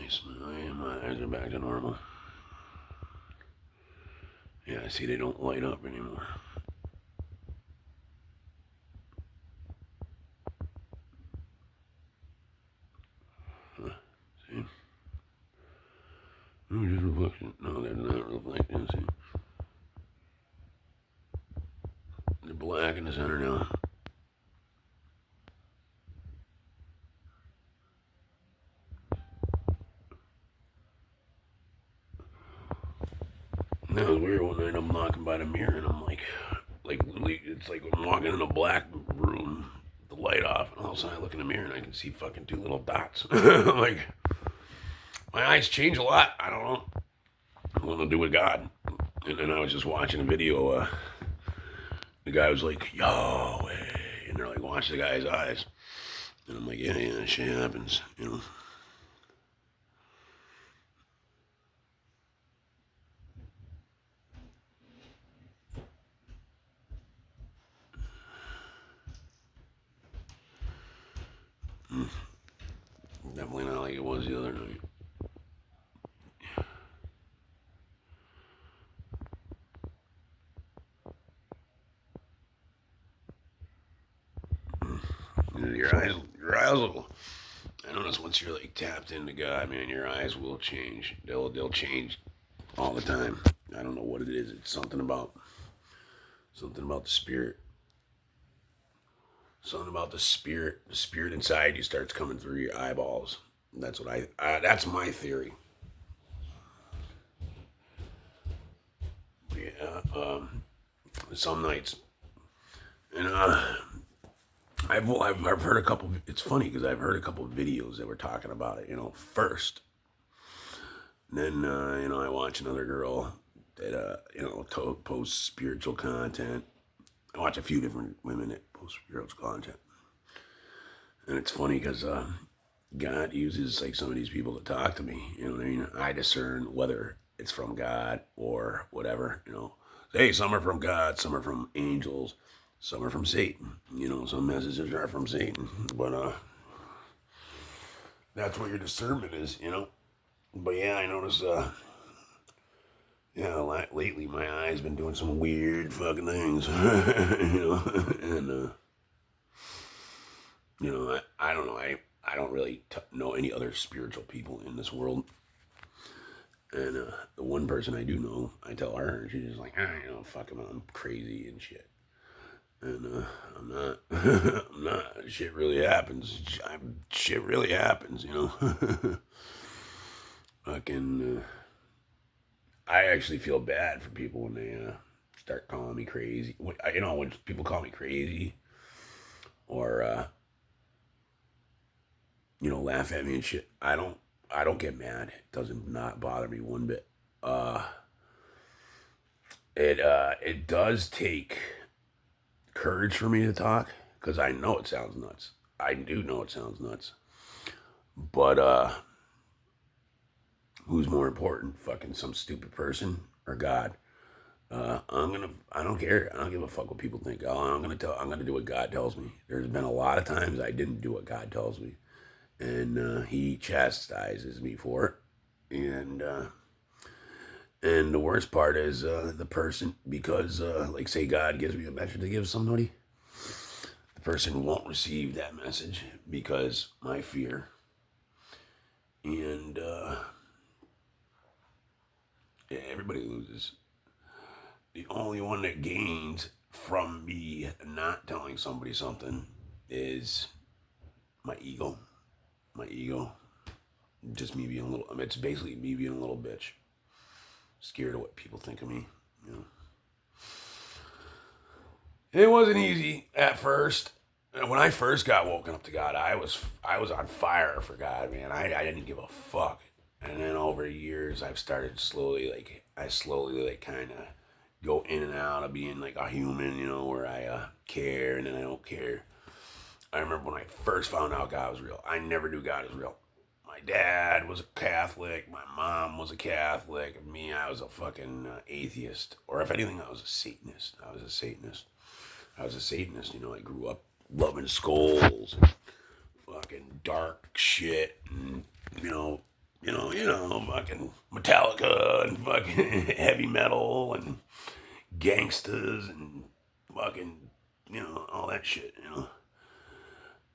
nice. My eyes are back to normal. Yeah, I see they don't light up anymore. Huh. See? Oh, just reflection. No, they're not reflecting. See? They're black in the center now. That was weird. One night I'm knocking by the mirror and I'm like literally, it's like I'm walking in a black room, the light off, and all of a sudden I look in the mirror and I can see fucking two little dots. Like my eyes change a lot. I don't know. What to do with God. And then I was just watching a video. The guy was like, Yahweh. And they're like, watch the guy's eyes. And I'm like, yeah, shit happens, you know. Definitely not like it was the other night. Your eyes will. I notice once you're like tapped into God, man, your eyes will change. They'll change all the time. I don't know what it is. It's something about the spirit. Something about the spirit. The spirit inside you starts coming through your eyeballs. That's what that's my theory. Yeah. Some nights, and I've heard a couple. It's funny because I've heard a couple of videos that were talking about it. First, and then I watch another girl that posts spiritual content. I watch a few different women that post spiritual content, and it's funny because God uses like some of these people to talk to me. You know what I mean? I discern whether it's from God or whatever. Hey, some are from God, some are from angels, some are from Satan. Some messages are from Satan, but that's what your discernment is. But yeah, I noticed. Yeah, lately my eye's been doing some weird fucking things. And I don't know. I don't really know any other spiritual people in this world. And the one person I do know, I tell her, and she's just like, fuck him, I'm crazy and shit. And I'm not. I'm not. Shit really happens. Shit really happens. Fucking. I actually feel bad for people when they start calling me crazy. When people call me crazy, or laugh at me and shit. I don't get mad. It doesn't not bother me one bit. It does take courage for me to talk because I know it sounds nuts. I do know it sounds nuts. But who's more important? Fucking some stupid person or God? I don't care. I don't give a fuck what people think. I'm gonna do what God tells me. There's been a lot of times I didn't do what God tells me, and He chastises me for it. And the worst part is the person, because like say God gives me a message to give somebody, the person won't receive that message because my fear, and yeah, everybody loses. The only one that gains from me not telling somebody something is my ego. My ego. Just me being a little. I mean, it's basically me being a little bitch, scared of what people think of me. You know. It wasn't easy at first. When I first got woken up to God, I was on fire for God, man. I didn't give a fuck. And then over years, I've started slowly like kind of go in and out of being like a human, where I care and then I don't care. I remember when I first found out God was real. I never knew God was real. My dad was a Catholic. My mom was a Catholic. Me, I was a fucking atheist. Or if anything, I was a Satanist. I grew up loving skulls and fucking dark shit and, fucking Metallica and fucking heavy metal and gangsters and fucking, all that shit.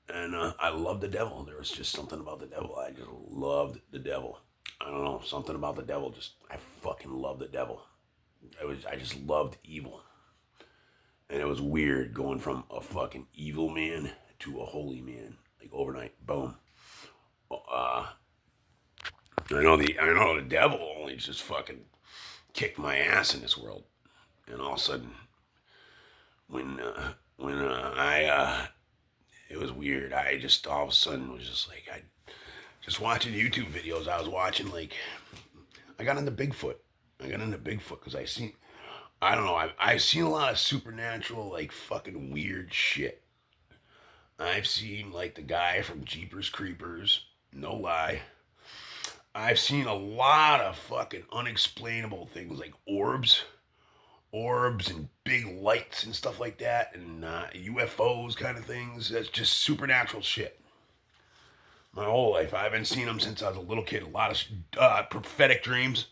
And I love the devil. There was just something about the devil. I just loved the devil. I don't know, something about the devil. I fucking love the devil. I just loved evil. And it was weird going from a fucking evil man to a holy man, like overnight. Boom. I know the devil only just fucking kicked my ass in this world. And all of a sudden, when it was weird. I just all of a sudden was just like I just watching YouTube videos. I was watching like I got into Bigfoot. I got into Bigfoot because I don't know. I've seen a lot of supernatural like fucking weird shit. I've seen like the guy from Jeepers Creepers. No lie. I've seen a lot of fucking unexplainable things like orbs and big lights and stuff like that, and UFOs kind of things. That's just supernatural shit. My whole life, I've been seeing them since I was a little kid. A lot of prophetic dreams,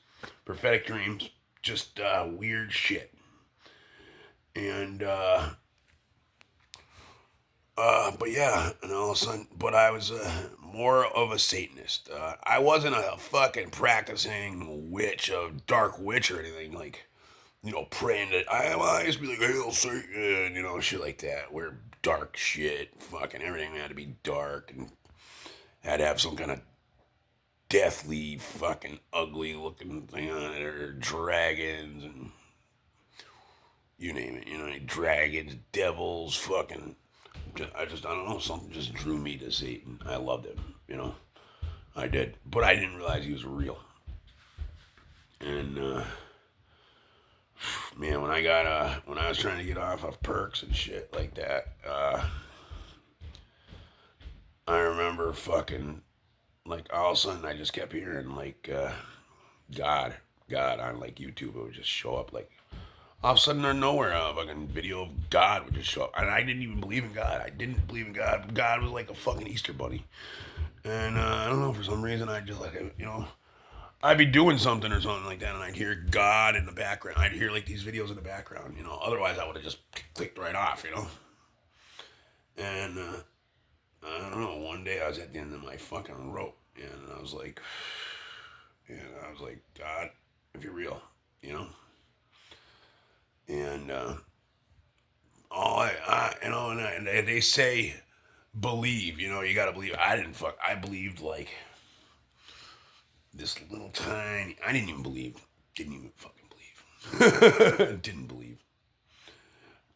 just weird shit. And but yeah, and all of a sudden, but I was more of a Satanist. I wasn't a fucking practicing dark witch or anything like, praying that I used to be like, Hail Satan, shit like that, where dark shit, fucking everything had to be dark and had to have some kind of deathly, fucking ugly looking thing on it, or dragons and you name it, dragons, devils, fucking. I don't know, something just drew me to Satan. I loved him. I did, but I didn't realize he was real. And man, when I was trying to get off of perks and shit like that, I remember fucking like all of a sudden I just kept hearing like God on like YouTube. It would just show up like all of a sudden out of nowhere, a fucking video of God would just show up, and I didn't even believe in God. I didn't believe in God. God was like a fucking Easter bunny, and I don't know, for some reason I just like I'd be doing something or something like that, and I'd hear God in the background. I'd hear like these videos in the background. Otherwise I would have just clicked right off. And I don't know. One day I was at the end of my fucking rope, and I was like, God, if you're real, and and they say believe, you gotta believe. I believed like this little tiny. I didn't even believe. Didn't even fucking believe. Didn't believe.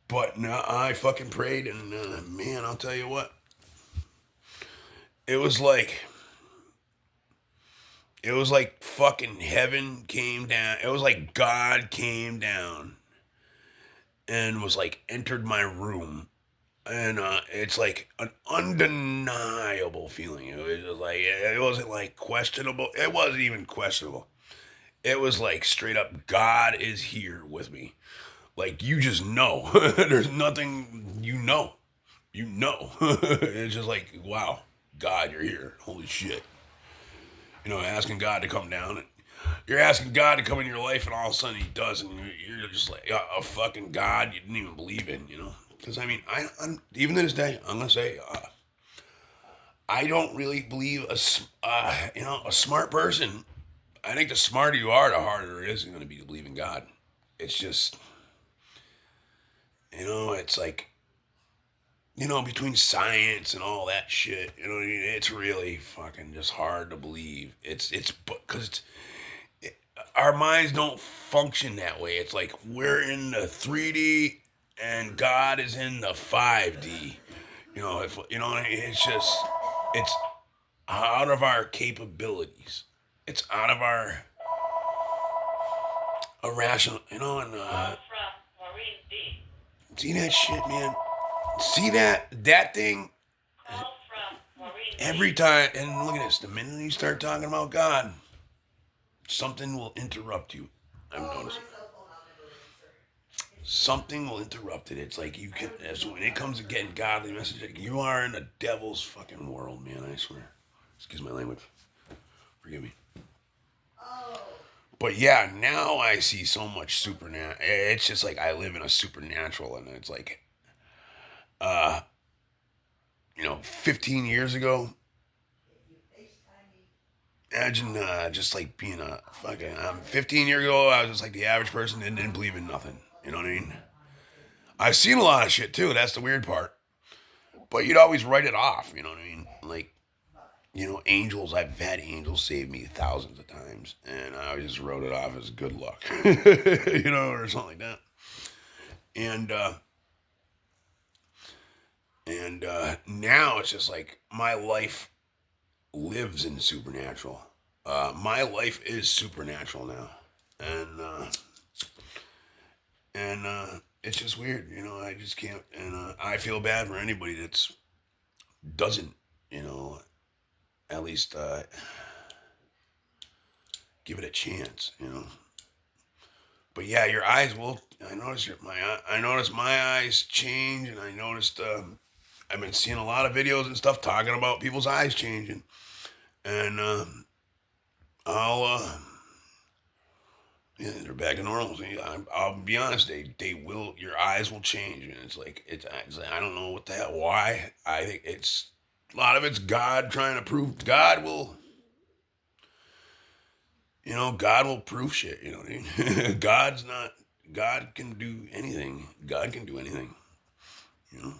But no, I fucking prayed, and man, I'll tell you what. It was like fucking heaven came down. It was like God came down and was like entered my room, and it's like an undeniable feeling. It was just like it wasn't like questionable. It wasn't even questionable. It was like straight up, God is here with me. Like you just know. There's nothing It's just like, wow, God, you're here. Holy shit. Asking God to come down, and you're asking God to come in your life, and all of a sudden He does, and you're just like a fucking God you didn't even believe in. Because I mean, I'm even to this day, I'm gonna say, I don't really believe a smart person. I think the smarter you are, the harder it is going to be to believe in God. It's just, it's like, between science and all that shit, it's really fucking just hard to believe. It's because our minds don't function that way. It's like we're in the 3D and God is in the 5D. It's just, it's out of our capabilities. It's out of our irrational, and see that shit, man. See that thing every time. And look at this. The minute you start talking about God, something will interrupt you. I've noticed. Something will interrupt it. It's like when it comes to getting godly messages, you are in the devil's fucking world, man. I swear. Excuse my language. Forgive me. But yeah, now I see so much supernatural. It's just like I live in a supernatural, and it's like, uh, 15 years ago, imagine just like being a fucking. 15 years ago, I was just like the average person and didn't believe in nothing. You know what I mean? I've seen a lot of shit too. That's the weird part. But you'd always write it off. You know what I mean? Like, angels. I've had angels save me thousands of times, and I just wrote it off as good luck, or something like that. And now it's just like my life lives in supernatural. My life is supernatural now, and it's just weird. I just can't, and I feel bad for anybody that's doesn't, at least give it a chance. But yeah, your eyes will. I noticed my eyes change, and I noticed. I've been seeing a lot of videos and stuff talking about people's eyes changing, and I'll. Yeah, they're back to normal. So, yeah, I'll be honest. They will. Your eyes will change, and it's. I don't know what the hell. Why? I think it's a lot of it's God trying to prove. God will. God will prove shit. You know what I mean? God's not. God can do anything. God can do anything. You know.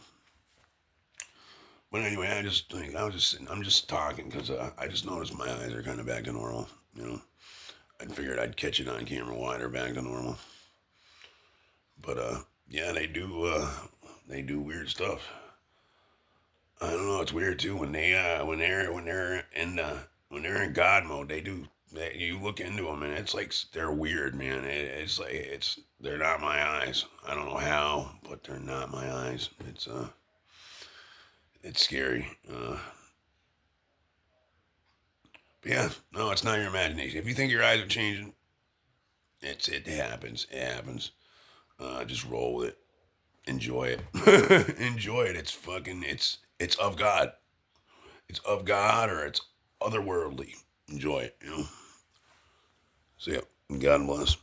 But anyway, I was just sitting. I'm just talking because I just noticed my eyes are kind of back to normal. I figured I'd catch it on camera why they're back to normal. But yeah, they do weird stuff. I don't know. It's weird too when they're in God mode. They do. You look into them and it's like they're weird, man. It's like they're not my eyes. I don't know how, but they're not my eyes. It's scary. But yeah, no, it's not your imagination. If you think your eyes are changing, it happens. It happens. Just roll with it. Enjoy it. Enjoy it. It's of God. It's of God or it's otherworldly. Enjoy it. So yeah, God bless.